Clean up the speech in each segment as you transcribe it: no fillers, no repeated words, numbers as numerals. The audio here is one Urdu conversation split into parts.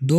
2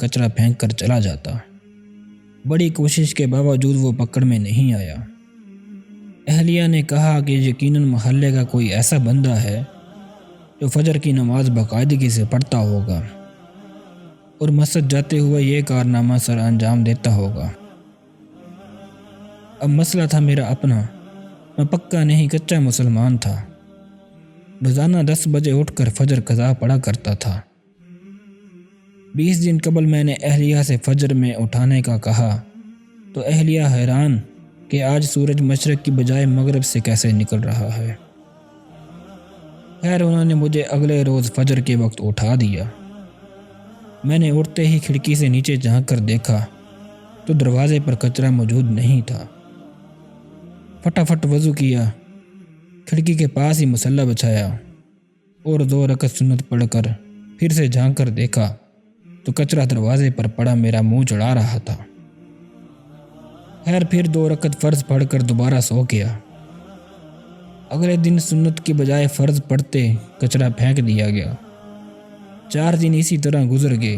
کچرا پھینک کر چلا جاتا۔ بڑی کوشش کے باوجود وہ پکڑ میں نہیں آیا۔ اہلیہ نے کہا کہ یقیناً محلے کا کوئی ایسا بندہ ہے جو فجر کی نماز باقاعدگی سے پڑھتا ہوگا اور مسجد جاتے ہوئے یہ کارنامہ سر انجام دیتا ہوگا۔ اب مسئلہ تھا میرا اپنا۔ میں پکا نہیں کچا مسلمان تھا۔ روزانہ 10 بجے اٹھ کر فجر قضا پڑھا کرتا تھا۔ 20 دن قبل میں نے اہلیہ سے فجر میں اٹھانے کا کہا تو اہلیہ حیران کہ آج سورج مشرق کی بجائے مغرب سے کیسے نکل رہا ہے۔ خیر انہوں نے مجھے اگلے روز فجر کے وقت اٹھا دیا۔ میں نے اٹھتے ہی کھڑکی سے نیچے جھانک کر دیکھا تو دروازے پر کچرا موجود نہیں تھا۔ فٹافٹ وضو کیا، کھڑکی کے پاس ہی مصلی بچھایا اور 2 رکعت سنت پڑھ کر پھر سے جھانک کر دیکھا تو کچرا دروازے پر پڑا میرا منہ چڑھا رہا تھا۔ خیر پھر 2 رکعت فرض پڑھ کر دوبارہ سو گیا۔ اگلے دن سنت کی بجائے فرض پڑھتے کچرا پھینک دیا گیا۔ 4 دن اسی طرح گزر گئے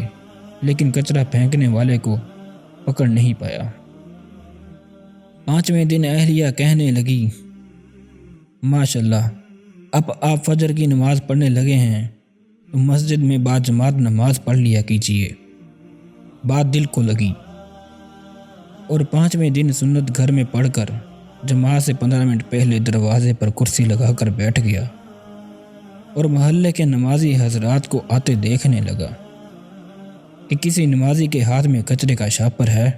لیکن کچرا پھینکنے والے کو پکڑ نہیں پایا۔ 5ویں دن اہلیہ کہنے لگی، ماشاءاللہ اب آپ فجر کی نماز پڑھنے لگے ہیں تو مسجد میں باجماعت نماز پڑھ لیا کیجیے۔ بات دل کو لگی اور 5ویں دن سنت گھر میں پڑھ کر جماعت سے 15 منٹ پہلے دروازے پر کرسی لگا کر بیٹھ گیا اور محلے کے نمازی حضرات کو آتے دیکھنے لگا کہ کسی نمازی کے ہاتھ میں کچرے کا شاپر ہے،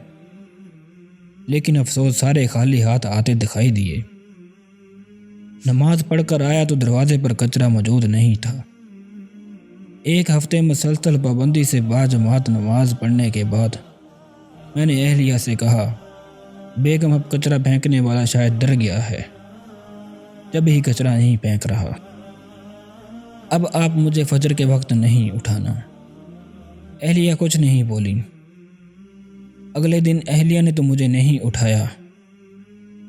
لیکن افسوس سارے خالی ہاتھ آتے دکھائی دیے۔ نماز پڑھ کر آیا تو دروازے پر کچرا موجود نہیں تھا۔ 1 ہفتے مسلسل پابندی سے باجماعت نماز پڑھنے کے بعد میں نے اہلیہ سے کہا، بیگم اب کچرا پھینکنے والا شاید ڈر گیا ہے، جب ہی کچرا نہیں پھینک رہا۔ اب آپ مجھے فجر کے وقت نہیں اٹھانا۔ اہلیہ کچھ نہیں بولی۔ اگلے دن اہلیہ نے تو مجھے نہیں اٹھایا،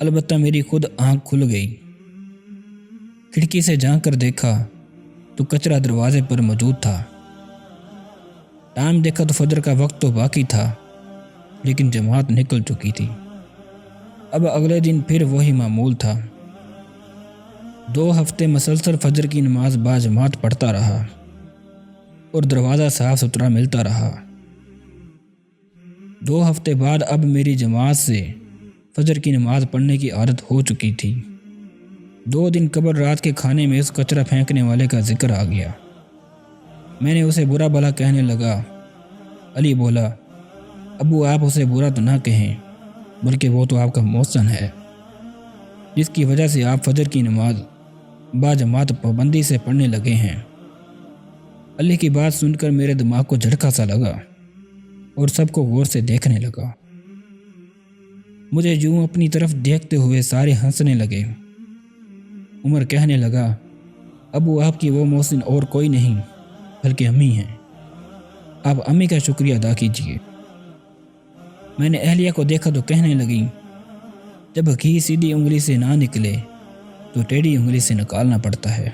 البتہ میری خود آنکھ کھل گئی۔ کھڑکی سے جھانک کر دیکھا تو کچرا دروازے پر موجود تھا۔ ٹائم دیکھا تو فجر کا وقت تو باقی تھا لیکن جماعت نکل چکی تھی۔ اب اگلے دن پھر وہی معمول تھا۔ 2 ہفتے مسلسل فجر کی نماز باجماعت پڑھتا رہا اور دروازہ صاف ستھرا ملتا رہا۔ 2 ہفتے بعد اب میری جماعت سے فجر کی نماز پڑھنے کی عادت ہو چکی تھی۔ 2 دن قبل رات کے کھانے میں اس کچرا پھینکنے والے کا ذکر آ گیا۔ میں نے اسے برا بھلا کہنے لگا۔ علی بولا، ابو آپ اسے برا تو نہ کہیں، بلکہ وہ تو آپ کا محسن ہے جس کی وجہ سے آپ فجر کی نماز باجماعت پابندی سے پڑھنے لگے ہیں۔ علی کی بات سن کر میرے دماغ کو جھٹکا سا لگا اور سب کو غور سے دیکھنے لگا۔ مجھے یوں اپنی طرف دیکھتے ہوئے سارے ہنسنے لگے۔ عمر کہنے لگا، ابو آپ کی وہ محسن اور کوئی نہیں بلکہ امی ہیں، آپ امی کا شکریہ ادا کیجیے۔ میں نے اہلیہ کو دیکھا تو کہنے لگی، جب گھی سیدھی انگلی سے نہ نکلے تو ٹیڑھی انگلی سے نکالنا پڑتا ہے۔